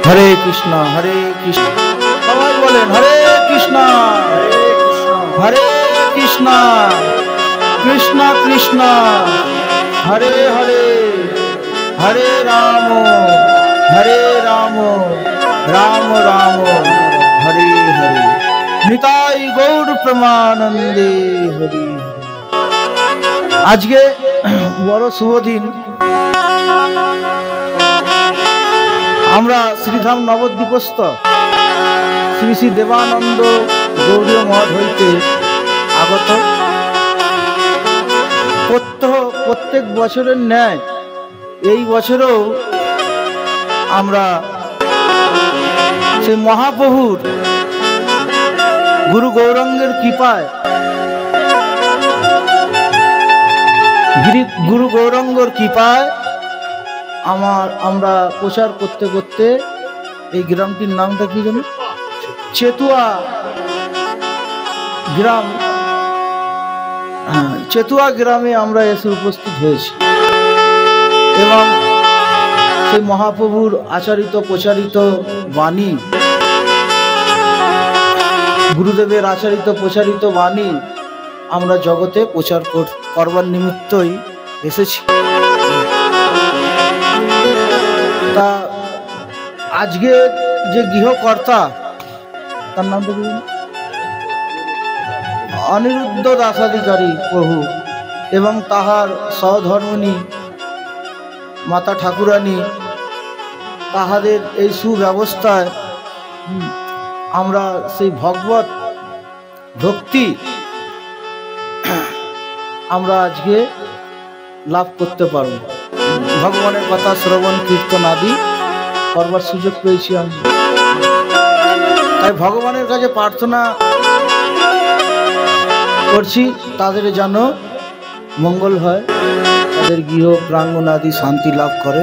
হরে কৃষ্ণ সবাই বলেন হরে কৃষ্ণ হরে কৃষ্ণ কৃষ্ণ কৃষ্ণ হরে হরে হরে রাম রাম রাম হরে হরে নিতাই গৌর প্রেমানন্দে হরি। আজকে বড় শুভ দিন। আমরা শ্রীধাম নবদ্বীপস্থ শ্রী শ্রী দেবানন্দ গৌড়ীয় মঠ হইতে আগত প্রত্যেক বছরের ন্যায় এই বছরেও আমরা সেই মহাপ্রভুর গুরু গৌরাঙ্গের কৃপায় গুরু গৌরাঙ্গর কৃপায় আমরা প্রচার করতে করতে এই গ্রামটির নামটা কি জানি চেতুয়া গ্রাম, চেতুয়া গ্রামে আমরা এসে উপস্থিত হয়েছি এবং সেই মহাপ্রভুর আচারিত প্রচারিত বাণী, গুরুদেবের আচারিত প্রচারিত বাণী আমরা জগতে প্রচার করবার নিমিত্তই এসেছি। তা আজকে যে গৃহকর্তা তার নাম তো অনিরুদ্ধ দাসাধিকারী প্রভু এবং তাহার সহধর্মিণী মাতা ঠাকুরানী, তাহাদের এই সুব্যবস্থায় আমরা সেই ভগবত ভক্তি আমরা আজকে লাভ করতে পারব। ভগবানের কথা শ্রবণ কীর্তন আদি করবার সুযোগ পেয়েছি আমি। তাই ভগবানের কাছে প্রার্থনা করছি তাদের যেন মঙ্গল হয়, তাদের গৃহ প্রাঙ্গণ আদি শান্তি লাভ করে।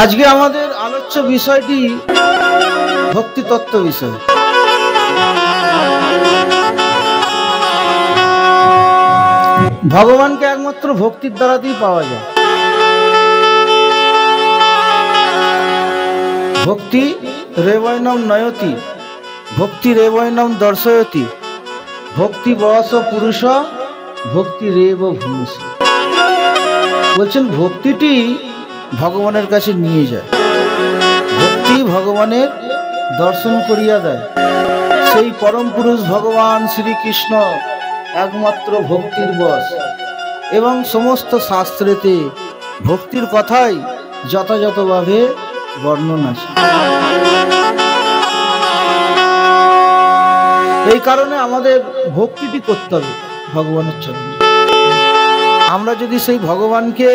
আজকে আমাদের আলোচ্য বিষয়টি ভক্তি তত্ত্ব বিষয়। ভগবানকে একমাত্র ভক্তির দ্বারাতেই পাওয়া যায়। ভক্তি রেবৈনম নয়তি, ভক্তি রেবৈনম দর্শয়তি, ভক্তি বয়স পুরুষ, ভক্তি রেব ভূমিষ। বলছেন ভক্তিটি ভগবানের কাছে নিয়ে যায়, ভক্তি ভগবানের দর্শন করিয়া দেয়। সেই পরম পুরুষ ভগবান শ্রীকৃষ্ণ একমাত্র ভক্তির বশ এবং সমস্ত শাস্ত্রেতে ভক্তির কথাই যথাযথভাবে বর্ণন আছে। এই কারণে আমাদের ভক্তিটি করতে হবে ভগবানের চরণে। আমরা যদি সেই ভগবানকে,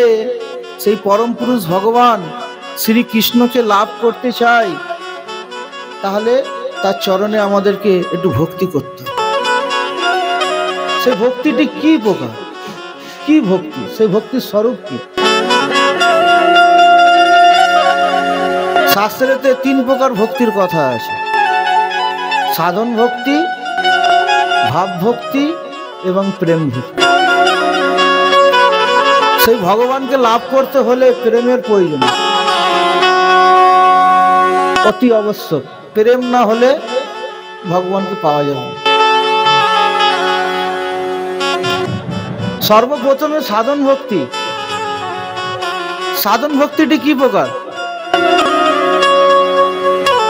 সেই পরম পুরুষ ভগবান শ্রীকৃষ্ণকে লাভ করতে চাই, তাহলে তার চরণে আমাদেরকে একটু ভক্তি করতে হবে। সেই ভক্তিটি কি প্রকার, কি ভক্তি, সেই ভক্তির স্বরূপ কি? শাস্ত্রেতে 3 প্রকার ভক্তির কথা আছে: সাধন ভক্তি, ভাব ভক্তি এবং প্রেম ভক্তি। সেই ভগবানকে লাভ করতে হলে প্রেমের প্রয়োজন, অতি আবশ্যক। প্রেম না হলে ভগবানকে পাওয়া যাবে না। সর্বপ্রথমে সাধন ভক্তি। সাধন ভক্তিটি কি প্রকার?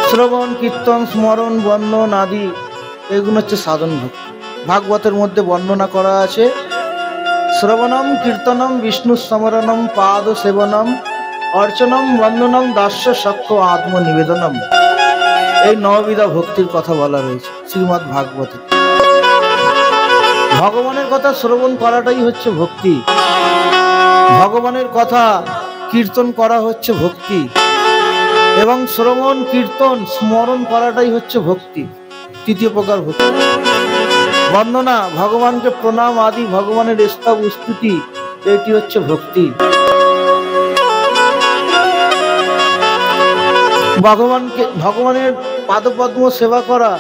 শ্রবণ কীর্তন স্মরণ বন্দন আদি এগুলো হচ্ছে সাধন ভক্তি। ভাগবতের মধ্যে বর্ণনা করা আছে: শ্রবণম কীর্তনম বিষ্ণু স্মরণম পাদ সেবনম অর্চনম বন্দনম দাস্য সখ্য আত্মনিবেদনম। এই 9 বিধা ভক্তির কথা বলা রয়েছে শ্রীমদ্ ভাগবতে। ভগবানের কথা শ্রবণ করাটাই হচ্ছে ভক্তি, ভগবানের কথা কীর্তন করা হচ্ছে ভক্তি এবং শ্রবণ কীর্তন স্মরণ করাটাই হচ্ছে ভক্তি। 3য় প্রকার ভক্তি বন্দনা, ভগবানকে প্রণাম আদি ভগবানের স্তব স্তুতি, এটি হচ্ছে ভক্তি। ভগবানের পাদপদ্ম সেবা করা,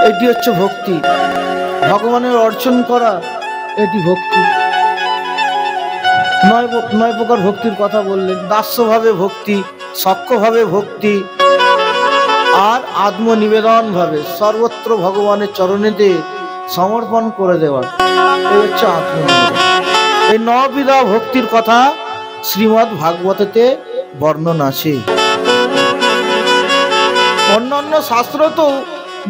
এটি হচ্ছে ভক্তি। ভগবানের অর্চন করা, এটি ভক্তি। নয় প্রকার ভক্তির কথা বললেন। দাস্যভাবে ভক্তি, সখ্যভাবে ভক্তি, আর আত্মনিবেদন ভাবে সর্বত্র ভগবানের চরণেতে সমর্পণ করে দেওয়া, এই হচ্ছে আত্মনিবেদন। এই নবিধা ভক্তির কথা শ্রীমদ্ ভাগবতেতে বর্ণন আছে। অন্যান্য শাস্ত্র তো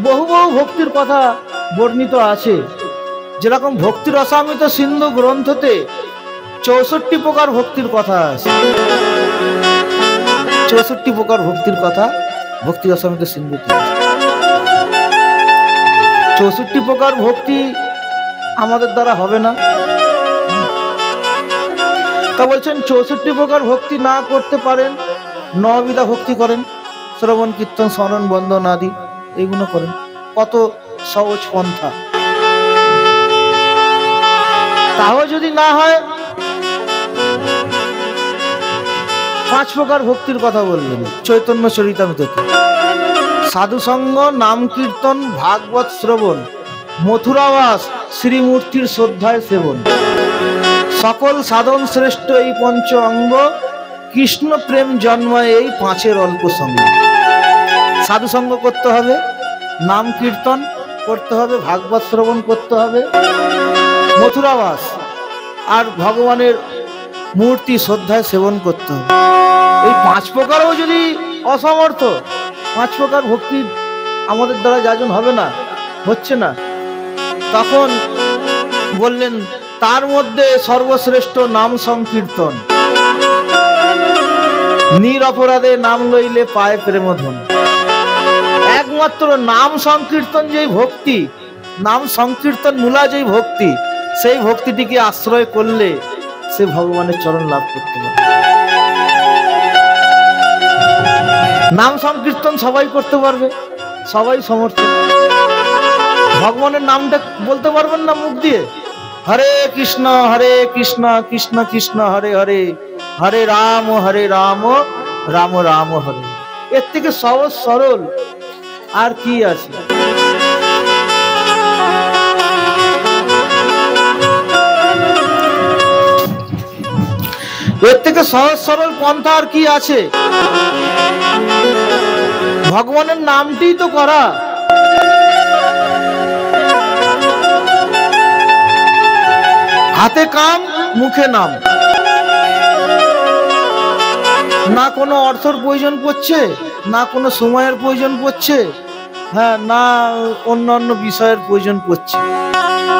বহু বহু ভক্তির কথা বর্ণিত আছে। যেরকম ভক্তি রসামৃত সিন্ধু গ্রন্থতে 64 প্রকার ভক্তির কথা আছে। 64 প্রকার ভক্তির কথা ভক্তি রসামৃত সিন্ধুতে। 64 প্রকার ভক্তি আমাদের দ্বারা হবে না। তা বলছেন 64 প্রকার ভক্তি না করতে পারেন, নবিধা ভক্তি করেন, শ্রবণ কীর্তন স্মরণ বন্দন আদি এগুলো করেন। কত সহজ পন্থা। তাও যদি না হয় 5 প্রকার ভক্তির কথা বললেন চৈতন্য চরিতামৃততে। সাধু সঙ্গ, নাম কীর্তন, ভাগবত শ্রবণ, মথুরাবাস, শ্রীমূর্তির শ্রদ্ধায় সেবন, সকল সাধন শ্রেষ্ঠ এই পঞ্চ অঙ্গ, কৃষ্ণ প্রেম জন্মায় এই 5-এর অল্প সঙ্গ। সাধু সঙ্গ করতে হবে, নাম কীর্তন করতে হবে, ভাগবত শ্রবণ করতে হবে, মথুরাবাস আর ভগবানের মূর্তি শ্রদ্ধায় সেবন করতে হবে। এই 5 প্রকারও যদি অসমর্থ, 5 প্রকার ভক্তি আমাদের দ্বারা যাজন হবে না, হচ্ছে না, তখন বললেন তার মধ্যে সর্বশ্রেষ্ঠ নাম সংকীর্তন। নিরপরাধে নাম লইলে পায় প্রেমধন। একমাত্র নাম সংকীর্তন যেই ভক্তি, নাম সংকীর্তন মূলা যেই ভক্তি, সেই ভক্তিটিকে আশ্রয় করলে সে ভগবানের চরণ লাভ করতে পারে। নাম সংকীর্তন সবাই করতে পারবে, সবাই সমর্থ। ভগবানের নামটা বলতে পারবেন না মুখ দিয়ে? হরে কৃষ্ণ কৃষ্ণ কৃষ্ণ হরে হরে, হরে রাম রাম রাম হরে। এর থেকে সহজ সরল আর কি আছে? এর থেকে সহজ সরল পন্থা আর কি আছে? ভগবানের নামটি তো করা। হাতে কাম, মুখে নাম। না কোনো অর্থের প্রয়োজন পড়ছে, না কোনো সময়ের প্রয়োজন পড়ছে, হ্যাঁ, না অন্যান্য বিষয়ের প্রয়োজন পড়ছে।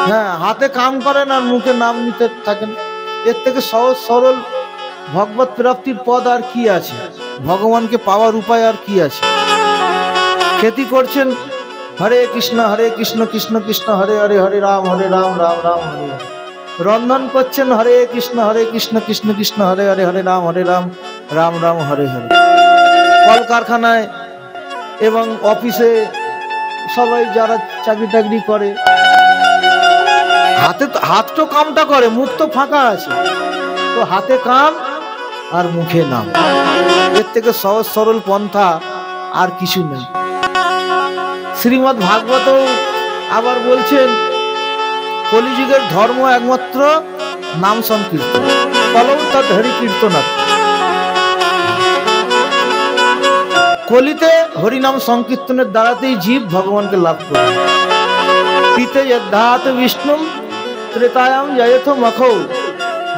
হ্যাঁ, হাতে কাম করেন আর মুখে নাম নিতে থাকেন। এর থেকে সহজ সরল ভগবত প্রাপ্তির পদ আর কি আছে? ভগবানকে পাওয়ার উপায় আর কি আছে? খ্যাতি করছেন হরে কৃষ্ণ কৃষ্ণ কৃষ্ণ হরে হরে, হরে রাম রাম রাম হরে। রন্ধন করছেন হরে কৃষ্ণ কৃষ্ণ কৃষ্ণ হরে হরে, হরে রাম রাম রাম হরে হরে। কলকারখানায় এবং অফিসে সবাই যারা চাকরি টাকরি করে, হাত তো কামটা করে, মুখ তো ফাঁকা আছে, তো হাতে কাম আর মুখে নাম। এর থেকে সহজ সরল পন্থা আর কিছু নেই। শ্রীমদ্ ভাগবত আবার বলছেন কলিযুগের ধর্ম একমাত্র নাম সংকীর্তন। কলৌ তৎ হরি কীর্তনাৎ। কলিতে হরিনাম সংকীর্তনের দ্বারাতেই জীব ভগবানকে লাভ করে। পিতে যদ্ধাত বিষ্ণুম ত্রেতায়াম জয়থ মখৌ,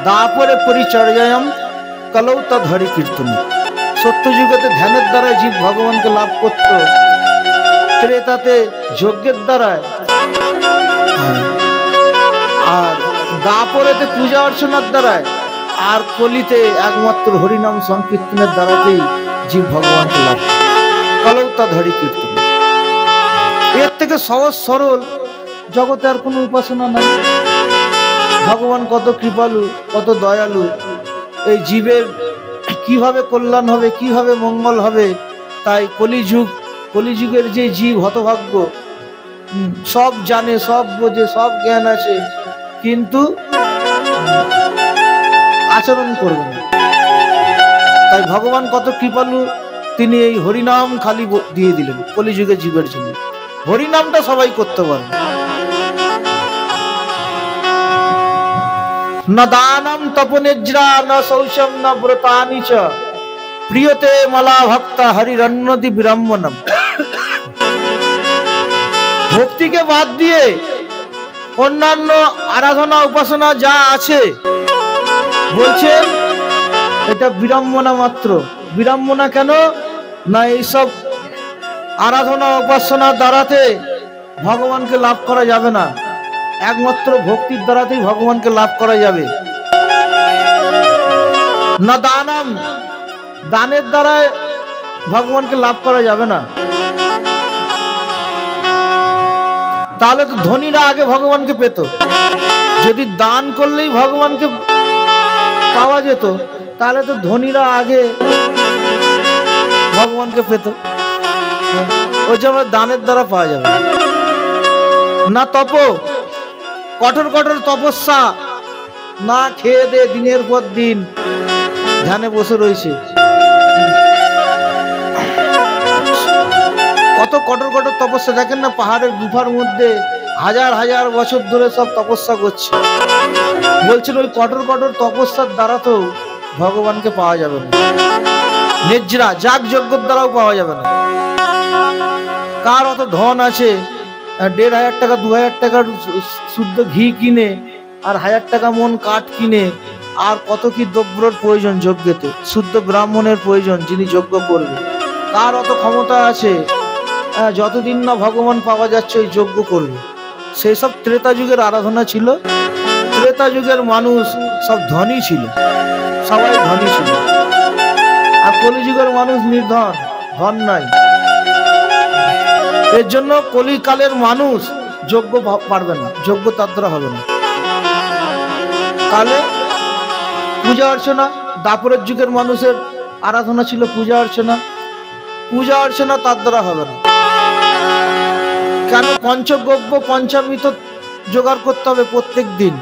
দাপরে পরিচর্যায়াম কলৌ তৎ হরি কীর্তন। সত্যযুগেতে ধ্যানের দ্বারা জীব ভগবানকে লাভ করত, ত্রেতাতে যজ্ঞের দ্বারায়, আর দাপরেতে পূজা অর্চনার দ্বারায়, আর কলিতে একমাত্র হরিনাম সংকীর্তনের দ্বারাতেই জীব ভগবানকে লাভ করে। কলৌ তৎ হরি কীর্তন। এর থেকে সহজ সরল জগতে আর কোনো উপাসনা নাই। ভগবান কত কৃপালু, কত দয়ালু। এই জীবের কিভাবে কল্যাণ হবে, কিভাবে মঙ্গল হবে, তাই কলিযুগের যে জীব হতভাগ্য, সব জানে, সব বোঝে, সব জ্ঞান আছে, কিন্তু আচরণ করবে না। তাই ভগবান কত কৃপালু, তিনি এই হরিনাম খালি দিয়ে দিলেন কলিযুগে জীবের জন্য। হরিনামটা সবাই করতে পারে। न दानम तपनिज्रा न शौचम न व्रतानि च प्रियते मला भक्त हरिरन्नति विरम्बनम। ভক্তিকে বাদ দিয়ে অন্যান্য আরাধনা উপাসনা যা আছে বলছেন এটা বিড়ম্বনা মাত্র। বিড়ম্বনা কেন না, এইসব আরাধনা উপাসনার দ্বারাতে ভগবানকে লাভ করা যাবে না, একমাত্র ভক্তির দ্বারাতেই ভগবানকে লাভ করা যাবে। না দানম, দানের দ্বারা ভগবানকে লাভ করা যাবে না। তাহলে তো ধনীরা আগে ভগবানকে পেত, যদি দান করলেই ভগবানকে পাওয়া যেত তাহলে তো ধনীরা আগে ভগবানকে পেত। ওই জন্য দানের দ্বারা পাওয়া যাবে না। তপ, কঠোর কঠোর তপস্যা, না খেয়ে দে দিনের পর দিন ধ্যানে বসে রয়েছে, কত কঠোর কঠোর তপস্যা। দেখেন না পাহাড়ের গুফার মধ্যে হাজার হাজার বছর ধরে সব তপস্যা করছে। বলছেন ওই কঠোর কঠোর তপস্যার দ্বারা তো ভগবানকে পাওয়া যাবে না। নিজ্রা যাগ যজ্ঞের দ্বারাও পাওয়া যাবে না। কার অত ধন আছে ১,৫০০ টাকা ২,০০০ টাকার শুদ্ধ ঘি কিনে আর ১,০০০ টাকা মন কাঠ কিনে, আর কত কি দ্রব্যের প্রয়োজন যজ্ঞেতে, শুদ্ধ ব্রাহ্মণের প্রয়োজন যিনি যজ্ঞ করবে। কার অত ক্ষমতা আছে যতদিন না ভগবান পাওয়া যাচ্ছে ওই যজ্ঞ করবে। সেই সব ত্রেতা যুগের আরাধনা ছিল। ত্রেতা যুগের মানুষ সব ধনী ছিল, সবাই ধনী ছিল। আর কলিযুগের মানুষ নির্ধন, ধন নাই। এর জন্য কলিকালের মানুষ যজ্ঞ পারবে না, যজ্ঞ তার দ্বারা হবে না। কালে পূজা অর্চনা, দাপরের যুগের মানুষের আরাধনা ছিল পূজা অর্চনা। পূজা অর্চনা তার দ্বারা হবে না। কেন? পঞ্চগব্য পঞ্চামৃত জোগাড় করতে হবে প্রত্যেক দিন।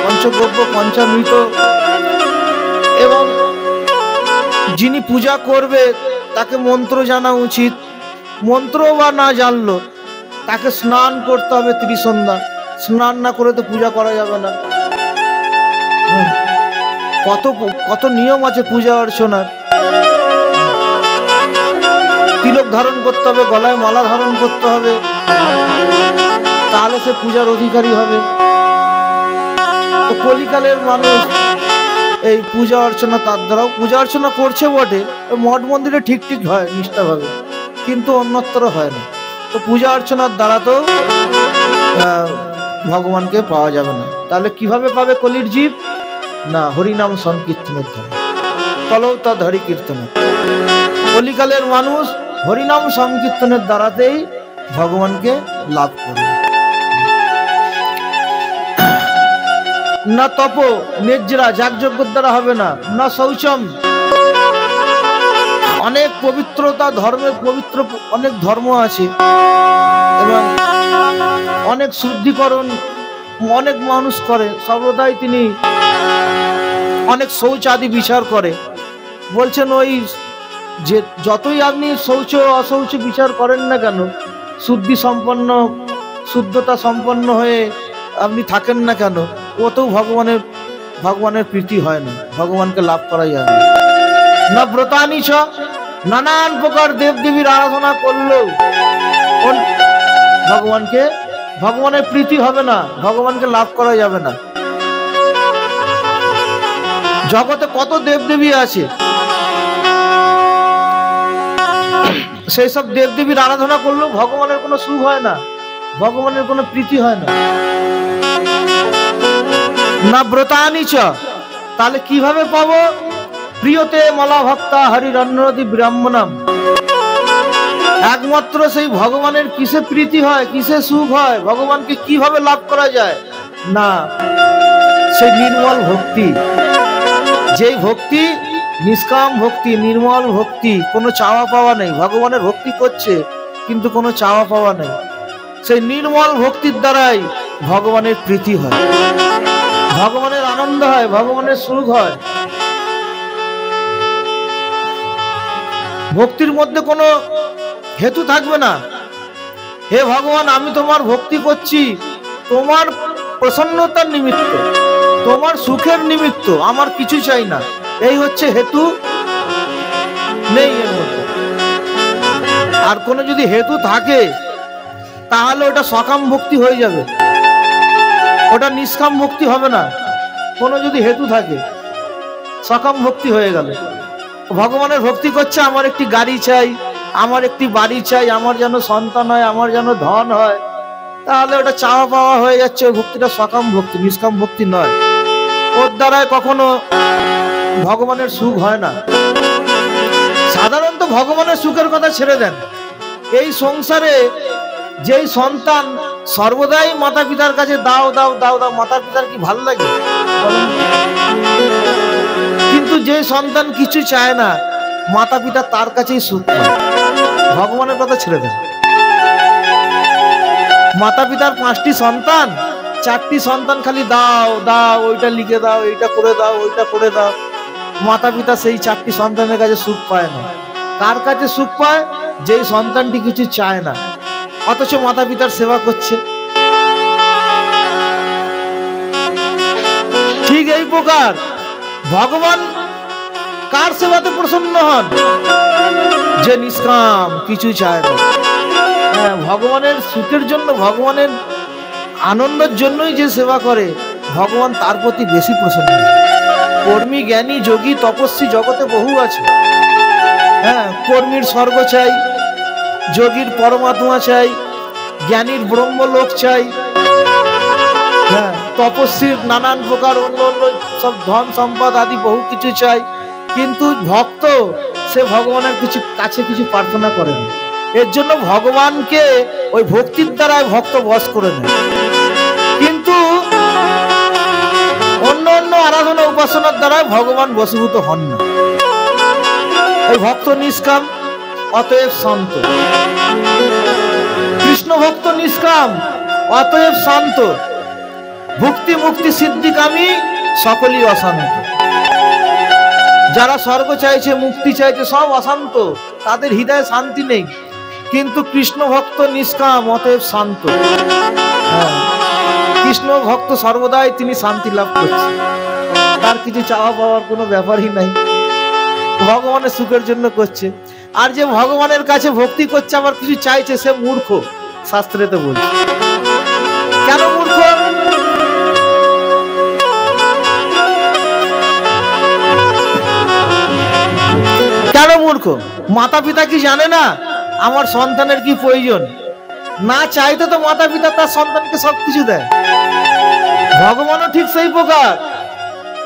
পঞ্চগব্য পঞ্চামৃত, এবং যিনি পূজা করবে তাকে মন্ত্র জানা উচিত। মন্ত্র বা না জানলো তাকে স্নান করতে হবে ত্রিসন্ধ্যা। স্নান না করে তো পূজা করা যাবে না। কত কত নিয়ম আছে পূজা অর্চনার। তিলক ধারণ করতে হবে, গলায় মালা ধারণ করতে হবে, তাহলে সে পূজার অধিকারী হবে। তো কলিকালের মানুষ এই পূজা অর্চনা তার দ্বারাও পূজা অর্চনা করছে বটে, মঠ মন্দিরে ঠিক ঠিক হয় নিষ্ঠাভাবে, কিন্তু অন্যত্র হয় না। তো পূজা অর্চনার দ্বারা তো ভগবানকে পাওয়া যাবে না। তাহলে কিভাবে পাবে কলির জীব? না, হরিনাম সংকীর্তনের দ্বারা। তলৌ তদ হরি কীর্তন। কলিকালের মানুষ হরিনাম সংকীর্তনের দ্বারাতেই ভগবানকে লাভ করবে। না তপ নিজ্রা যাগযজ্ঞের দ্বারা হবে না। না শৌচম, অনেক পবিত্রতা, ধর্মের পবিত্র অনেক ধর্ম আছে এবং অনেক শুদ্ধিকরণ অনেক মানুষ করে, সর্বদাই তিনি অনেক শৌচ আদি বিচার করে। বলছেন ওই যে যতই আপনি শৌচ অশৌচ বিচার করেন না কেন, শুদ্ধি সম্পন্ন শুদ্ধতা সম্পন্ন হয়ে আপনি থাকেন না কেন, ওতেও ভগবানের প্রীতি হয় না, ভগবানকে লাভ করা যায় না। না ব্রতানি ছ, নানান প্রকার দেবদেবীর আরাধনা করলেও ভগবানের প্রীতি হবে না, ভগবানকে লাভ করা যাবে না। জগতে কত দেবদেবী আছে, সেই সব দেবদেবীর আরাধনা করলেও ভগবানের কোনো সুখ হয় না, ভগবানের কোনো প্রীতি হয় না। না ব্রতানি চ, তাহলে কিভাবে পাবো? প্রিয়তে মালা ভক্তা হরিরন্নতি ব্রাহ্মণম। একমাত্র সেই ভগবানের কিসে প্রীতি হয়, কিসে সুখ হয়, ভগবানকে কিভাবে লাভ করা যায়? না, সেই নির্মল ভক্তি। যেই ভক্তি নিষ্কাম ভক্তি, নির্মল ভক্তি, কোনো চাওয়া পাওয়া নেই। ভগবানের ভক্তি করছে কিন্তু কোনো চাওয়া পাওয়া নেই। সেই নির্মল ভক্তির দ্বারাই ভগবানের প্রীতি হয়, ভগবানের আনন্দ হয়, ভগবানের সুখ হয়। ভক্তির মধ্যে কোনো হেতু থাকবে না। হে ভগবান, আমি তোমার ভক্তি করছি তোমার প্রসন্নতার নিমিত্ত, তোমার সুখের নিমিত্ত, আমার কিছু চাই না, এই হচ্ছে হেতু, নেই এর মধ্যে। আর কোনো যদি হেতু থাকে তাহলে ওটা সকাম ভক্তি হয়ে যাবে, ওটা নিষ্কাম ভক্তি হবে না। কোনো যদি হেতু থাকে সকাম ভক্তি হয়ে গেল। ভগবানের ভক্তি করছে, আমার একটি গাড়ি চাই, আমার একটি বাড়ি চাই, আমার যেন সন্তান হয়, আমার যেন ধন হয়, তাহলে ওটা চাওয়া পাওয়া হয়ে যাচ্ছে। ওই ভক্তিটা সকাম ভক্তি, নিষ্কাম ভক্তি নয়। ওর দ্বারায় কখনো ভগবানের সুখ হয় না। সাধারণত ভগবানের সুখের কথা ছেড়ে দেন, এই সংসারে যেই সন্তান সর্বদাই মাতা পিতার কাছে দাও দাও দাও দাও, মাতা পিতার কি ভালো লাগে? কিন্তু যে সন্তান কিছু চায় না, মাতা পিতা তার কাছেই সুখ পায়। ভগবানের কথা ছেড়ে দেন। মাতা পিতার 5টি সন্তান, 4টি সন্তান খালি দাও দাও, ওইটা লিখে দাও, এইটা করে দাও, ওইটা করে দাও। মাতা পিতা সেই 4টি সন্তানের কাছে সুখ পায় না। কার কাছে সুখ পায়? যেই সন্তানটি কিছু চায় না, অথচ মাতা পিতার সেবা করছে। ঠিক এই প্রকার ভগবান কার সেবাতে প্রসন্ন হন? যে নিষ্কাম, কিছু চায় না। হ্যাঁ, ভগবানের সুখের জন্য, ভগবানের আনন্দের জন্যই যে সেবা করে, ভগবান তার প্রতি বেশি প্রসন্ন। কর্মী, জ্ঞানী, যোগী, তপস্বী জগতে বহু আছে। হ্যাঁ, কর্মীর স্বর্গ চাই, যোগীর পরমাত্মা চাই, জ্ঞানীর ব্রহ্মলোক চাই, হ্যাঁ, তপস্বীর নানান প্রকার অন্য অন্য সব ধন সম্পদ আদি বহু কিছু চাই। কিন্তু ভক্ত সে ভগবানের কাছে কিছু প্রার্থনা করে না। এর জন্য ভগবানকে ওই ভক্তির দ্বারা ভক্ত বশ করে নেয়। কিন্তু অন্য অন্য আরাধনা উপাসনার দ্বারা ভগবান বশীভূত হন না। এই ভক্ত নিষ্কাম, অতএব শান্ত। কৃষ্ণ ভক্ত নিষ্কাম, অতএব শান্ত। ভক্তি মুক্তি সিদ্ধিকামী, সকলই অশান্ত। যারা স্বর্গ চাইছে, মুক্তি চাইছে, সব অশান্ত, তাদের হৃদয়ে শান্তি নেই। কিন্তু কৃষ্ণ ভক্ত নিষ্কাম, অতএব শান্ত। কৃষ্ণ ভক্ত সর্বদাই তিনি শান্তি লাভ করছে, তার কিছু চাওয়া পাওয়ার কোনো ব্যাপারই নাই, ভগবানের সুখের জন্য করছে। আর যে ভগবানের কাছে ভক্তি করছে আবার কিছু চাইছে, সে মূর্খ, শাস্ত্রেতে বলছে। কেন মূর্খ? কেন মূর্খ? মাতা পিতা কি জানে না আমার সন্তানের কি প্রয়োজন? না চাইতে তো মাতা পিতা তার সন্তানকে সবকিছু দেয়। ভগবানও ঠিক সেই প্রকার।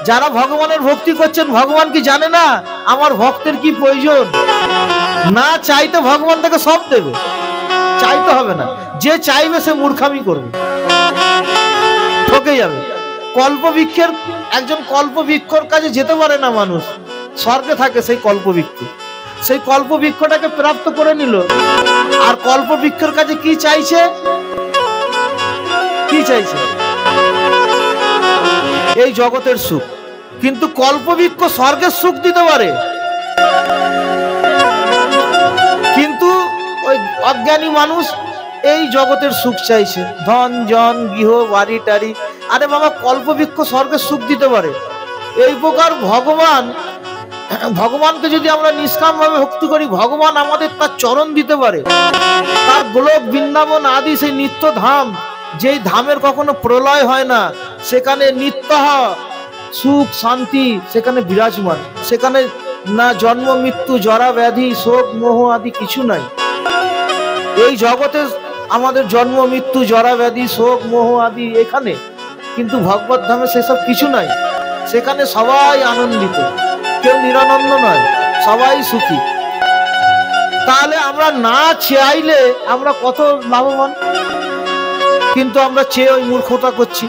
যারা ভগবানের ভক্তি করছেন, ভগবান কি জানে না আমার ভক্তের কি প্রয়োজন? না চাইতে ভগবান তাকে সব দেবে, চাইতে হবে না। যে চাইবে সে মূর্খামি করবে, ঠকে যাবে। কল্পবৃক্ষের, একজন কল্পবৃক্ষর কাছে যেতে পারে না মানুষ, স্বর্গে থাকে সেই কল্পবৃক্ষ। সেই কল্পবৃক্ষটাকে প্রাপ্ত করে নিল, আর কল্পবৃক্ষের কাছে কি চাইছে? কি চাইছে? এই জগতের সুখ। কিন্তু কল্পবৃক্ষ স্বর্গের সুখ দিতে পারে, কিন্তু ওই অজ্ঞানী মানুষ এই জগতের সুখ চাইছে, ধন জন, গৃহ, বাড়ি টাড়ি। আরে বাবা, কল্পবৃক্ষ স্বর্গের সুখ দিতে পারে। এই প্রকার ভগবানকে যদি আমরা নিষ্কাম ভাবে ভক্তি করি, ভগবান আমাদের তার চরণ দিতে পারে। তার গোলক, বৃন্দাবন আদি সেই নিত্য ধাম, যেই ধামের কখনো প্রলয় হয় না, সেখানে নিত্য সুখ শান্তি সেখানে বিরাজমান। সেখানে না জন্ম মৃত্যু, জরা ব্যাধি, শোক মোহ আদি কিছু নাই। এই জগতে আমাদের জন্ম মৃত্যু, জরা ব্যাধি, শোক মোহ আদি এখানে, কিন্তু ভগবত ধামে সেসব কিছু নাই। সেখানে সবাই আনন্দিত, কেউ নিরানন্দ নয়, সবাই সুখী। তাহলে আমরা না চাইলে আমরা কত লাভবান, কিন্তু আমরা চেয়ে ওই মূর্খতা করছি,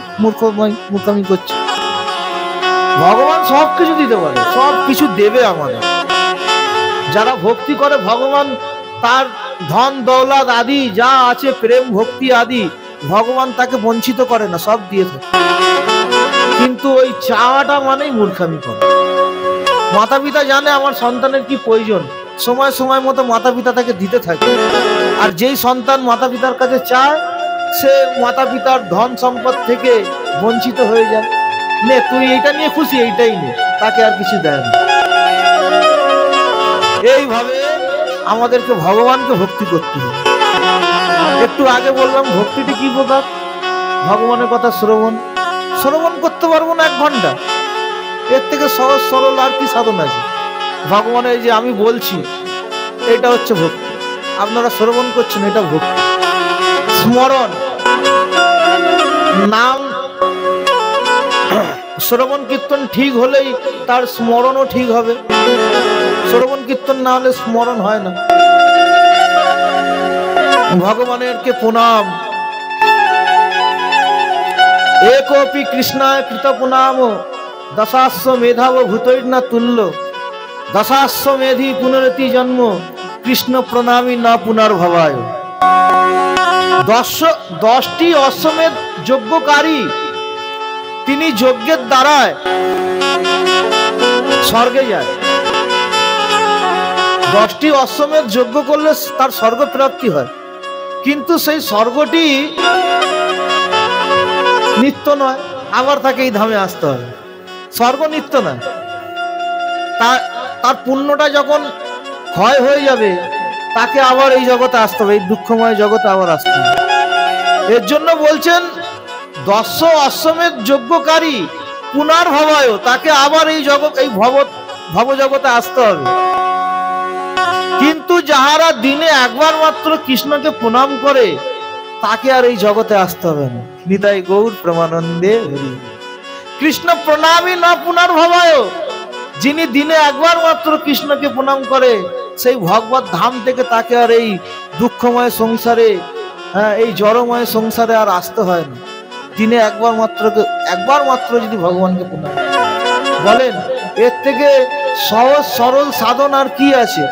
মূর্খামি করছি। ভগবান সব কিছু দিতে পারে, সব কিছু দেবে আমাদের। যারা ভক্তি করে ভগবান তার ধন দৌলত আদি যা আছে, প্রেম ভক্তি আদি, ভগবান তাকে বঞ্চিত করে না, সব দিয়ে থাকে। কিন্তু ওই চাওয়াটা মানেই মূর্খামি করে। মাতা পিতা জানে আমার সন্তানের কি প্রয়োজন, সময় সময় মতো মাতা পিতা তাকে দিতে থাকে। আর যেই সন্তান মাতা পিতার কাছে চায়, সে মাতা পিতার ধন সম্পদ থেকে বঞ্চিত হয়ে যায়। নে তুই এইটা নিয়ে খুশি, এইটাই নে, তাকে আর কিছু দেয় না। এইভাবে আমাদেরকে ভগবানকে ভক্তি করতে হবে। একটু আগে বললাম ভক্তিটি কি প্রকার, ভগবানের কথা শ্রবণ করতে পারবো না 1 ঘন্টা, এর থেকে সহজ সরল আর কি সাধন আছে? ভগবানের যে আমি বলছি এটা হচ্ছে ভক্তি, আপনারা শ্রবণ করছেন এটা ভক্তি। স্মরণ, নাম শ্রবণ কীর্তন ঠিক হলেই তার স্মরণও ঠিক হবে, শ্রবণ কীর্তন না হলে স্মরণ হয় না। ভগবানের কে প্রণাম, একোপি কৃষ্ণায় কৃত প্রণাম, দশাস্ব মেধাব ভূতৈর্না তুল্য, দশাস্ব মেধি পুনরতি জন্ম, কৃষ্ণ প্রণামী না পুনর্ভবায়। 10টি অশ্বমেধ যজ্ঞকারী, তিনি যজ্ঞের দ্বারায় স্বর্গে যায়। 10টি অশ্বমেধ যজ্ঞ করলে তার স্বর্গ প্রাপ্তি হয়, কিন্তু সেই স্বর্গটি নিত্য নয়, আবার তাকে এই ধামে আসতে হবে। স্বর্গ নিত্য নয়, তার পুণ্যটা যখন ক্ষয় হয়ে যাবে তাকে আবার এই জগতে আসতে হবে, এই দুঃখময় জগতে আবার আসতে হবে। এর জন্য বলছেন 10 অশ্বমেধ যজ্ঞকারী পুনর্ভবায়, তাকে আবার এই জগৎ, এই ভব জগতে আসতে হবে। কিন্তু যাহারা দিনে একবার মাত্র কৃষ্ণকে প্রণাম করে তাকে আর এই জগতে আসতে হবে না। নিতাই গৌর প্রেমানন্দে হরি। কৃষ্ণ প্রণামী না পুনর্ভবায়, যিনি দিনে একবার মাত্র কৃষ্ণকে প্রণাম করে সেই ভগবত ধাম থেকে তাকে আর এই দুঃখময় সংসারে, এই জড়ময় সংসারে আর আসতে হয় না। দিনে একবার মাত্র যদি ভগবানকে প্রণাম বলেন, এর থেকে সহজ সরল সাধন আর কি আছে?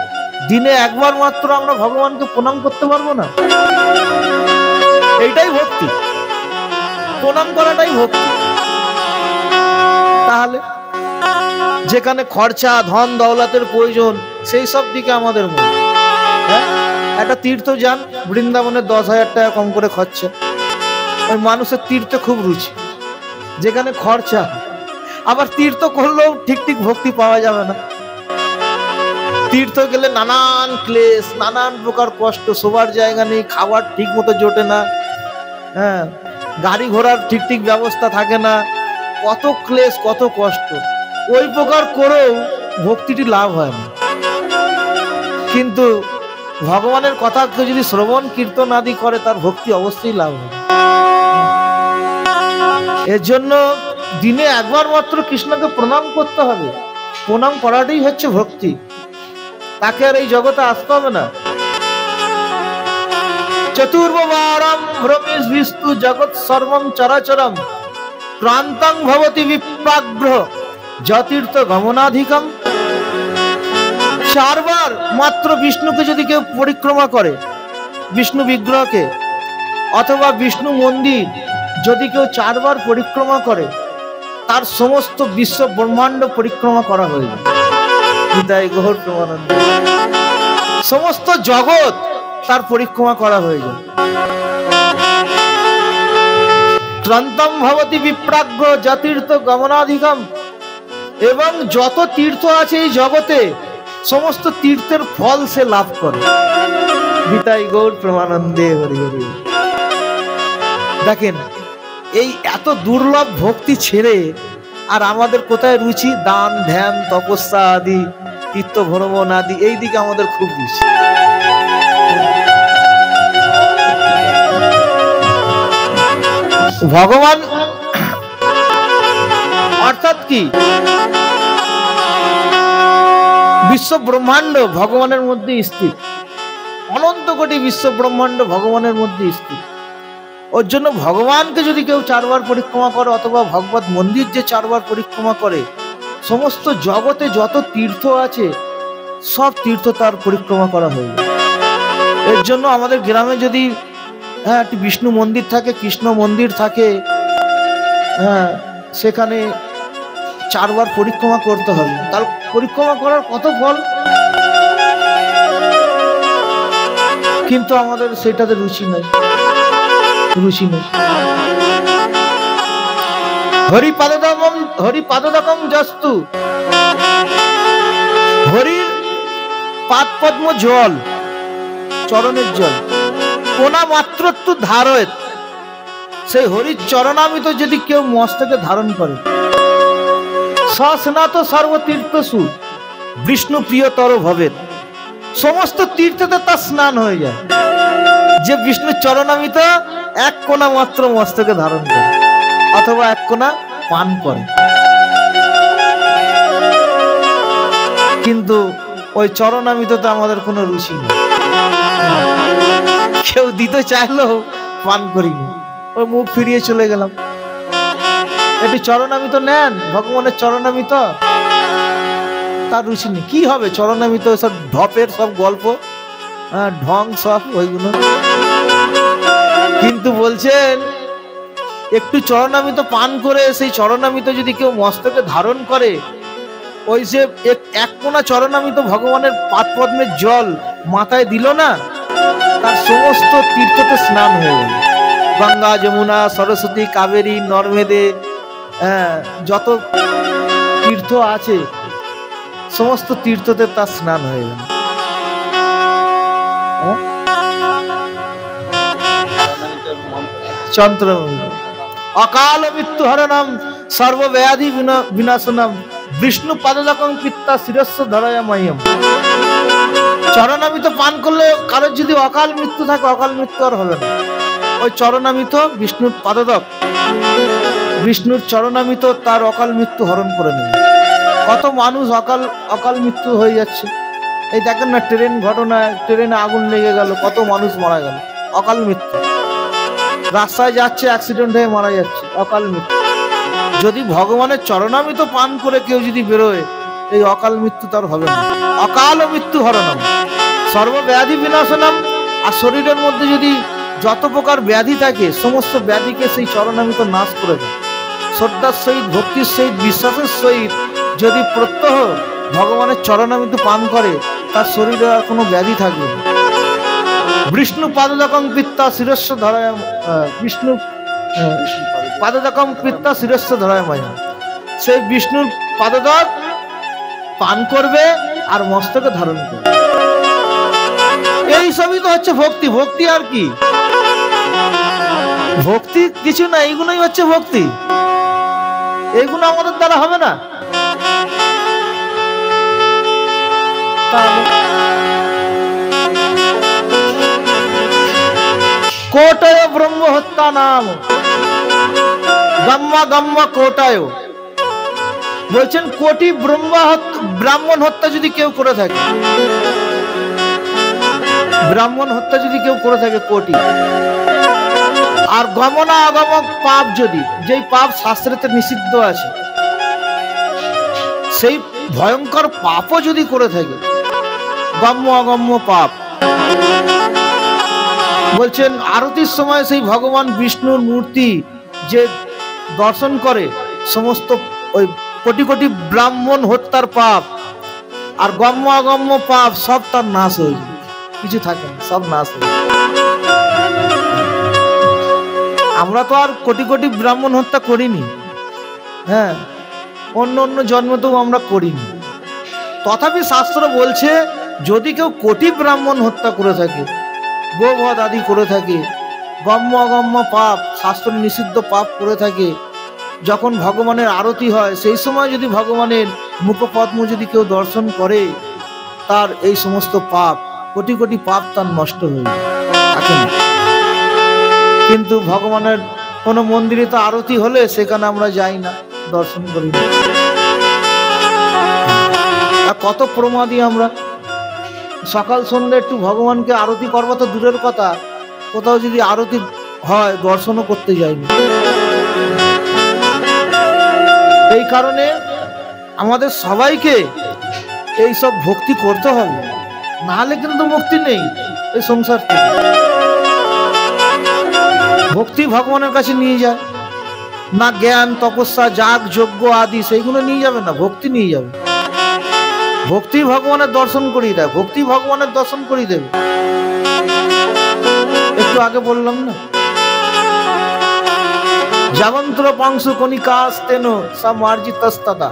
দিনে একবার মাত্র আমরা ভগবানকে প্রণাম করতে পারবো না? এইটাই ভক্তি, প্রণাম করাটাই ভক্তি। তাহলে যেখানে খরচা ধন দৌলতের প্রয়োজন সেই সব দিকে আমাদের মন। একটা তীর্থ যান, বৃন্দাবনে 10,000 টাকা কম করে খরচা। ওই মানুষের তীর্থে খুব রুচি, যেখানে খরচা, আবার তীর্থ করলেও ঠিক ভক্তি পাওয়া যাবে না। তীর্থ গেলে নানান ক্লেশ, নানান প্রকার কষ্ট, শোবার জায়গা নেই, খাবার ঠিক মতো জোটে না, গাড়ি ঘোড়ার ঠিক ব্যবস্থা থাকে না, কত ক্লেশ কত কষ্ট। ওই প্রকার করেও ভক্তিটি লাভ হয় না। কিন্তু ভগবানের কথা কেউ যদি শ্রবণ কীর্তন আদি করে তার ভক্তি অবশ্যই লাভ হয়। এর জন্য দিনে একবার মাত্র কৃষ্ণকে প্রণাম করতে হবে। প্রণাম করাটাই হচ্ছে ভক্তি, তাকে আর এই জগতে আসতে হবে না। চতুর্বারম ভ্রমিস বিস্তু জগৎ সর্বম চরাচরম, ক্রান্তং ভবতি বিপ্রাগ্র যতীর্থ গমনাধিকম। 4 বার মাত্র বিষ্ণুকে যদি কেউ পরিক্রমা করে, বিষ্ণু বিগ্রহকে অথবা বিষ্ণু মন্দির যদি কেউ 4 বার পরিক্রমা করে, তার সমস্ত বিশ্ব ব্রহ্মাণ্ড পরিক্রমা করা হয়ে যায়। নিতাই গৌর প্রেমানন্দে সমস্ত জগৎ তার পরিক্রমা করা হয়ে যায়। ক্রান্তম ভবতি বিপ্রাগ্র যতীর্থ গমনাধিকম। এবং যত তীর্থ আছে এই জগতে সমস্ত তীর্থের ফল সে লাভ করে। নিতাই গৌর প্রেমানন্দে হরি হরি। দেখেন, এই এত দুর্লভ ভক্তি ছেড়ে আর আমাদের কোথায় রুচি? দান ধ্যান তপস্যা আদি, তীর্থ ভ্রমণ আদি, এই দিকে আমাদের খুব রুচি। ভগবান অর্থাৎ কি? বিশ্ব ব্রহ্মাণ্ড ভগবানের মধ্যে স্থিত, অনন্ত কোটি বিশ্ব ব্রহ্মাণ্ড ভগবানের মধ্যে স্থিত। ওর জন্য ভগবানকে যদি কেউ 4 বার পরিক্রমা করে অথবা ভগবত মন্দির যে 4 বার পরিক্রমা করে, সমস্ত জগতে যত তীর্থ আছে সব তীর্থ তার পরিক্রমা করা হয়ে যায়। এর জন্য আমাদের গ্রামে যদি একটি বিষ্ণু মন্দির থাকে, কৃষ্ণ মন্দির থাকে, সেখানে 4 বার পরিক্রমা করতে হবে। তার পরিক্রমা করার কত ফল, কিন্তু আমাদের সেটাতে রুচি নেই। হরিপাদকং যস্তু, হরির পাদ পদ্ম জল, চরণের জল, কোনা মাত্রত্ব ধারয়েত, সেই হরির চরণামৃত যদি কেউ মস্তকে ধারণ করে, সস্নাত সর্বতীর্থসু বিষ্ণু প্রিয়তর ভবেত, সমস্ত তীর্থতে তার স্নান হয়ে যায়। যে বিষ্ণুর চরণামৃত এক কোনা মাত্র মস্তকে ধারণ করে অথবা এক কোনা পান করে, কিন্তু ওই চরণামৃততে আমাদের কোনো রুচি নেই, কেউ দিতে চাইলেও পান করিনি, ওই মুখ ফিরিয়ে চলে গেলাম। একটু চরণামৃত নেন, ভগবানের চরণামৃত, তার রুচি নেই। কি হবে চরণামৃত? সব ঢপের সব গল্প, ঢং সব ওইগুলো। কিন্তু বলছেন একটু চরণামৃত পান করে সেই চরণামৃত যদি কেউ মস্তকে ধারণ করে, ওই যে এক কোনা চরণামৃত ভগবানের পাদ পদ্মের জল মাথায় দিল না, তার সমস্ত তীর্থতে স্নান হয়ে গেল। গঙ্গা, যমুনা, সরস্বতী, কাবেরী, নর্মেদে, যত তীর্থ আছে সমস্ত তীর্থতে তার স্নান হয়ে গেল। চন্দ্র অকাল মৃত্যু হরণম সর্বব্যাধি বিনাশনম বিষ্ণু পাদকং পিত্তা শিরস্য ধরায় মহ্যম। চরণামৃত পান করলে কারোর যদি অকাল মৃত্যু থাকে, অকাল মৃত্যু আর হবে না। ওই চরণামৃত বিষ্ণুর পাদক, বিষ্ণুর চরণামৃত তার অকাল মৃত্যু হরণ করে নেবে। কত মানুষ অকাল মৃত্যু হয়ে যাচ্ছে। এই দেখেন না ট্রেন ঘটনায়, ট্রেনে আগুন লেগে গেল, কত মানুষ মারা গেল, অকাল মৃত্যু। রাস্তায় যাচ্ছে অ্যাক্সিডেন্ট হয়ে মারা যাচ্ছে, অকাল মৃত্যু। যদি ভগবানের চরণামৃত পান করে কেউ যদি বেরোয়, এই অকাল মৃত্যু তার হবে না। অকাল মৃত্যু হরণম সর্বব্যাধি বিনাশনম। আর শরীরের মধ্যে যদি যত প্রকার ব্যাধি থাকে, সমস্ত ব্যাধিকে সেই চরণামৃত নাশ করে দেয়। শ্রদ্ধার সহিত, ভক্তির সহিত, বিশ্বাসের সহিত যদি প্রত্যহ ভগবানের চরণামৃত পান করে, তার শরীরে আর কোনো ব্যাধি থাকবে না। বিষ্ণু পাদকং পিত্তা শিরস্য ধরায়, বিষ্ণু পাদকং পিত্তা শিরস্য ধরায় মায়া। সেই বিষ্ণুর পাদক পান করবে আর মস্তকে ধারণ করবে। এই সবই তো হচ্ছে ভক্তি। ভক্তি আর কি? ভক্তি কিছু না, এইগুলোই হচ্ছে ভক্তি। এইগুলো আমাদের দ্বারা হবে না। কোটায় ব্রহ্ম হত্যা নাম গম্মা গম্মা কোটায়। বলছেন কোটি ব্রাহ্মণ হত্যা যদি কেউ করে থাকে, ব্রাহ্মণ হত্যা যদি কেউ করে থাকে কোটি, আর গমনা অগম পাপ যদি, যেই পাপ শাস্ত্রেতে নিষিদ্ধ আছে, সেই ভয়ঙ্কর পাপও যদি করে থাকে, গম্য অগম্য পাপ। বলছেন আরতির সময় সেই ভগবান বিষ্ণুর মূর্তি যে দর্শন করে, সমস্ত ওই কোটি কোটি ব্রাহ্মণ হত্যার পাপ আর গম্য অগম্য পাপ সব তার নাশ হয়ে যায়, কিছু থাকে না, সব নাশ হয়ে যায়। আমরা তো আর কোটি কোটি ব্রাহ্মণ হত্যা করিনি, হ্যাঁ, অন্য অন্য জন্মতেও আমরা করিনি। তথাপি শাস্ত্র বলছে যদি কেউ কোটি ব্রাহ্মণ হত্যা করে থাকে, গোবধ আদি করে থাকে, গম্য অগম্য পাপ, শাস্ত্র নিষিদ্ধ পাপ করে থাকে, যখন ভগবানের আরতি হয় সেই সময় যদি ভগবানের মুখপদ্ম যদি কেউ দর্শন করে, তার এই সমস্ত পাপ, কোটি কোটি পাপ তার নষ্ট হয়ে থাকে না। কিন্তু ভগবানের কোনো মন্দিরে তো আরতি হলে সেখানে আমরা যাই না, দর্শন করি না। কত প্রমাদী আমরা। সকাল সন্ধ্যা একটু ভগবানকে আরতি করবো তো দূরের কথা, কোথাও যদি আরতি হয় দর্শনও করতে যাইনি। এই কারণে আমাদের সবাইকে এই সব ভক্তি করতে হবে, নাহলে কিন্তু মুক্তি নেই এই সংসার থেকে। ভক্তি ভগবানের কাছে নিয়ে যায় না, জ্ঞান তপস্যা যাগ যজ্ঞ আদি সেইগুলো নিয়ে যাবে না, ভক্তি নিয়ে যাবে। ভক্তি ভগবানের দর্শন করিয়ে দেয়, ভক্তি ভগবানের দর্শন করিয়ে দেবে। একটু আগে বললাম না, যাবন্ত্র পাংশু কণিকাস্তেন সমার্জিতস্তদা।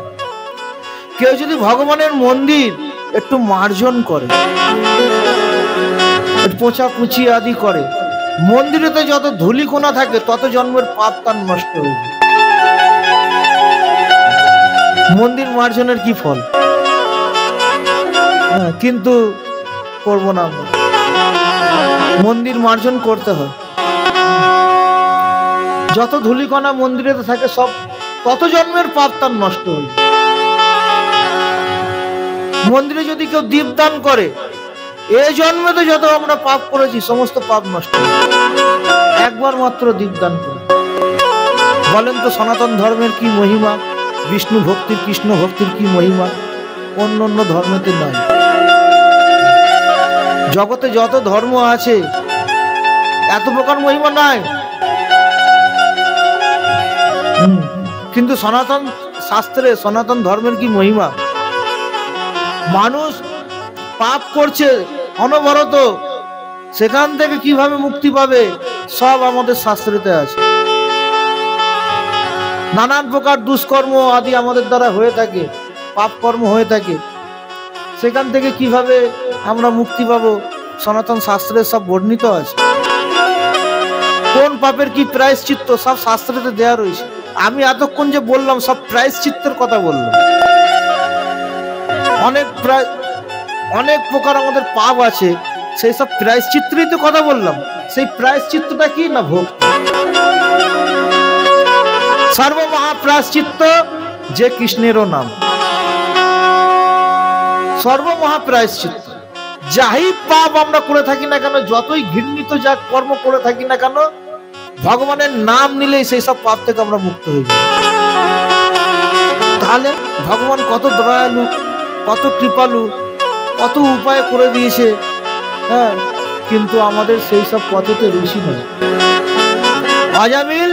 কেউ যদি ভগবানের মন্দির একটু মার্জন করে, পোঁচাপুচি আদি করে, মন্দিরেতে যত ধূলিকণা থাকে তত জন্মের পাপ তার নষ্ট হয়ে যায়। মন্দির মার্জনের কি ফল? কিন্তু করব না আমরা। মন্দির মার্জন করতে হয়। যত ধূলিকণা মন্দিরেতে থাকে সব তত জন্মের পাপ তার নষ্ট হয়ে যায়। মন্দিরে যদি কেউ দীপদান করে, এই জন্মে তো যত আমরা পাপ করেছি সমস্ত পাপ নষ্ট হয়ে যায়। একবার মাত্র দীপদান করে। বলেন তো সনাতন ধর্মের কি মহিমা, বিষ্ণু ভক্তির কৃষ্ণ ভক্তির কি মহিমা, অন্য অন্য ধর্মেতে নাই। জগতে যত ধর্ম আছে এত প্রকার মহিমা নাই, কিন্তু সনাতন শাস্ত্রে সনাতন ধর্মের কি মহিমা। মানুষ পাপ করছে অনবরত, সেখান থেকে কিভাবে মুক্তি পাবে সব আমাদের শাস্ত্রেতে আছে। নানান প্রকার দুষ্কর্ম আদি আমাদের দ্বারা হয়ে থাকে, পাপ কর্ম হয়ে থাকে, সেখান থেকে কিভাবে আমরা মুক্তি পাবো সনাতন শাস্ত্রে সব বর্ণিত আছে। কোন পাপের কি প্রায়শ্চিত্ত সব শাস্ত্রেতে দেয়া রয়েছে। আমি এতক্ষণ যে বললাম সব প্রায়শ্চিত্তের কথা বললাম। অনেক প্রকার আমাদের পাপ আছে, সেই সব প্রায়শ্চিত্তই তো কথা বললাম। সেই প্রায়শ্চিত্তটা কি না ভক্তি। সর্বমহাপ্রায়শ্চিত্ত যে কৃষ্ণেরও নাম। সর্বমহাপ্রায়শ্চিত্ত যাই পাপ আমরা করে থাকি না কেন, যতই ঘৃণিত যা কর্ম করে থাকি না কেন, ভগবানের নাম নিলেই সেই সব পাপ থেকে আমরা মুক্ত হয়ে যাই। তাহলে ভগবান কত দয়ালু, কত কৃপালু, কত উপায় করে দিয়েছে। হ্যাঁ, কিন্তু আমাদের সেই সব পথেতে রুচি নেই। অজামিল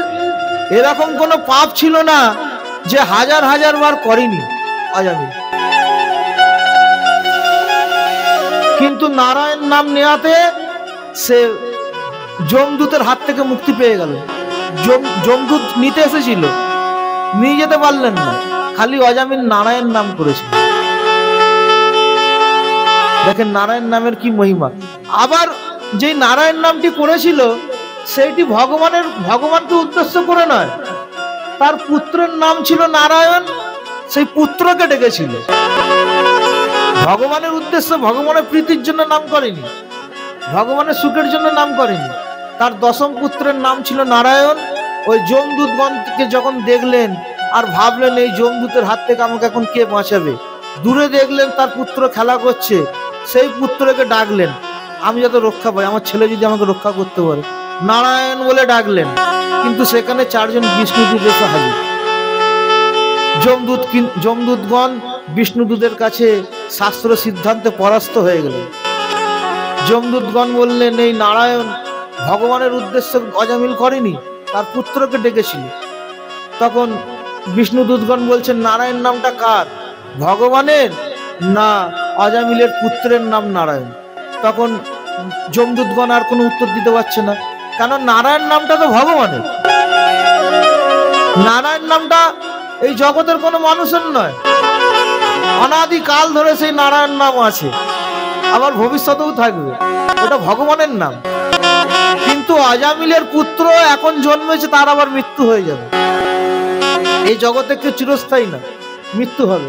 এরকম কোন পাপ ছিল না যে হাজার হাজার বার করেনি অজামিল, কিন্তু নারায়ণ নাম নেওয়াতে সে যমদূতের হাত থেকে মুক্তি পেয়ে গেল। যমদূত নিতে এসেছিল, নিয়ে যেতে পারলেন না, খালি অজামিল নারায়ণ নাম করেছিল। দেখেন নারায়ণ নামের কি মহিমা। আবার যে নারায়ণ নামটি করেছিল সেইটি ভগবানকে উদ্দেশ্য করে নয়, তার পুত্রের নাম ছিল নারায়ণ, সেই পুত্রকে ডেকেছিল। ভগবানের উদ্দেশ্য, ভগবানের প্রীতির জন্য নাম করেনি, ভগবানের সুখের জন্য নাম করেনি। তার দশম পুত্রের নাম ছিল নারায়ণ। ওই যমদূতগণকে যখন দেখলেন আর ভাবলেন এই যমদূতের হাত থেকে আমাকে এখন কে বাঁচাবে, দূরে দেখলেন তার পুত্র খেলা করছে, সেই পুত্রকে ডাকলেন, আমি যাতে রক্ষা পাই, আমার ছেলে যদি আমাকে রক্ষা করতে পারে, নারায়ণ বলে ডাকলেন। কিন্তু সেখানে চারজন বিষ্ণুদূত এসে হাজির। যমদূতগণ বিষ্ণুদূতের কাছে শাস্ত্র সিদ্ধান্তে পরাস্ত হয়ে গেলেন। যমদূতগণ বললেন এই নারায়ণ ভগবানের উদ্দেশ্য অজামিল করেনি, তার পুত্রকে ডেকেছিল। তখন বিষ্ণুদূতগণ বলছেন নারায়ণ নামটা কার, ভগবানের না অজামিলের পুত্রের নাম নারায়ণ? তখন যমদূতগণ আর কোনো উত্তর দিতে পারছে না, কারণ নারায়ণ নামটা তো ভগবানের। নারায়ণ নামটা এই জগতের কোনো মানুষের নয়, অনাদি কাল ধরে সেই নারায়ণ নাম আছে, আবার ভবিষ্যতেও থাকবে, ওটা ভগবানের নাম। কিন্তু অজামিলের পুত্র এখন জন্মেছে, তার আবার মৃত্যু হয়ে যাবে। এই জগতে কেউ চিরস্থায়ী না, মৃত্যু হবে।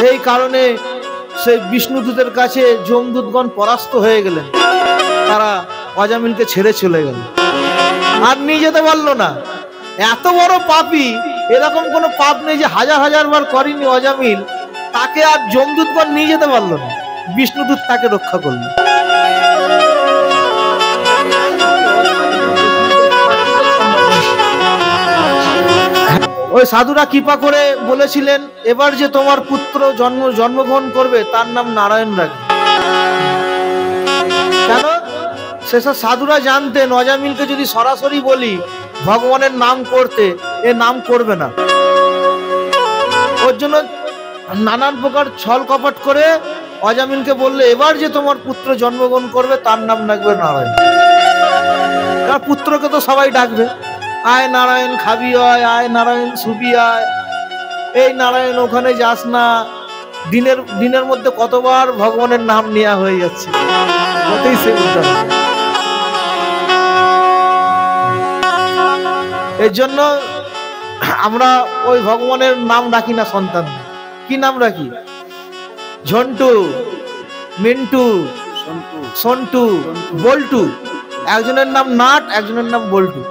এই কারণে সেই বিষ্ণুদূতের কাছে যমদূতগণ পরাস্ত হয়ে গেলেন, তারা অজামিলকে ছেড়ে চলে গেল, আর নিয়ে যেতে পারলো না। এত বড় পাপী, এরকম কোনো পাপ নেই যে হাজার হাজার বার করেনি অজামিল, তাকে আর যমদূতগণ নিয়ে যেতে পারলো না, বিষ্ণুদূত তাকে রক্ষা করল। ওই সাধুরা কৃপা করে বলেছিলেন এবার যে তোমার পুত্র জন্মগ্রহণ করবে তার নাম নারায়ণ রাখবে। কেন? সেসব সাধুরা জানতেন অজামিলকে যদি সরাসরি বলি ভগবানের নাম করতে, এ নাম করবে না। ওর জন্য নানান প্রকার ছল কপট করে অজামিলকে বললে এবার যে তোমার পুত্র জন্মগ্রহণ করবে তার নাম রাখবে নারায়ণ। তার পুত্রকে তো সবাই ডাকবে, আয় নারায়ণ খাবি হয়, আয় নারায়ণ শুবি আয়, এই নারায়ণ ওখানে যাস না। দিনের মধ্যে কতবার ভগবানের নাম নেওয়া হয়ে যাচ্ছে, কতই সে উদ্ধার। এর জন্য আমরা ওই ভগবানের নাম রাখি না সন্তান। কি নাম রাখি? ঝন্টু, মিন্টু, সন্টু, বল্টু। একজনের নাম নাট, একজনের নাম বল্টু।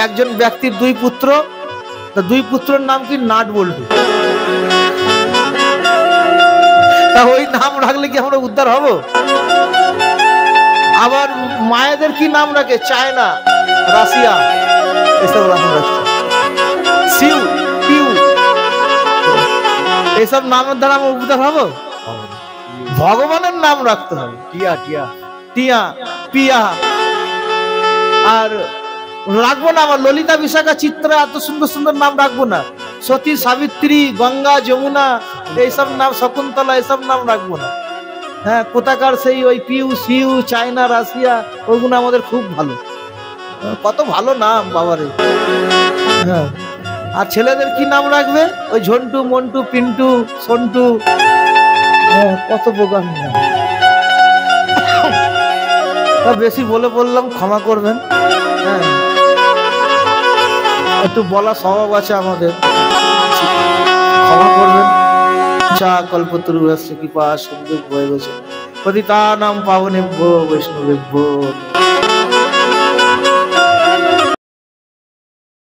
একজন ব্যক্তির দুই পুত্র, তা দুই পুত্রের নাম কি? নাট বল্টু। তা ওই নাম রাখলে কি আমরা উদ্ধার হব? আবার মায়েদের কি নাম রাখে? চায়না, রাশিয়া, এসব নাম রাখছে। সিউ, পিউ, এসব নামের দ্বারা আমরা উদ্ধার হব? ভগবানের নাম রাখতে হবে। টিয়া, টিয়া, টিয়া, পিয়া। আর রাখবো না আমার ললিতা, বিশাখা, চিত্রা, এত সুন্দর সুন্দর নাম রাখবো না। সতী, সাবিত্রী, গঙ্গা, যমুনা, এইসব নাম, শকুন্তলা, এসব নাম রাখবো না। হ্যাঁ, কোথাকার সেই ওই পিউ, সিউ, চায়না, রাশিয়া, ওইগুলো আমাদের খুব ভালো। কত ভালো নাম বাবারে। হ্যাঁ, আর ছেলেদের কি নাম রাখবে? ওই ঝন্টু, মন্টু, পিন্টু, সন্টু, কত প্রকার নাম। বেশি বলে বললাম, ক্ষমা করবেন। হ্যাঁ, একটু বলা স্বভাব আছে আমাদের, ক্ষমা করবেন। চা কল্পতরু কৃপা সিন্ধু বয়ে গেছে পতিতানাং পাবনেভ্যো বৈষ্ণবেভ্যো।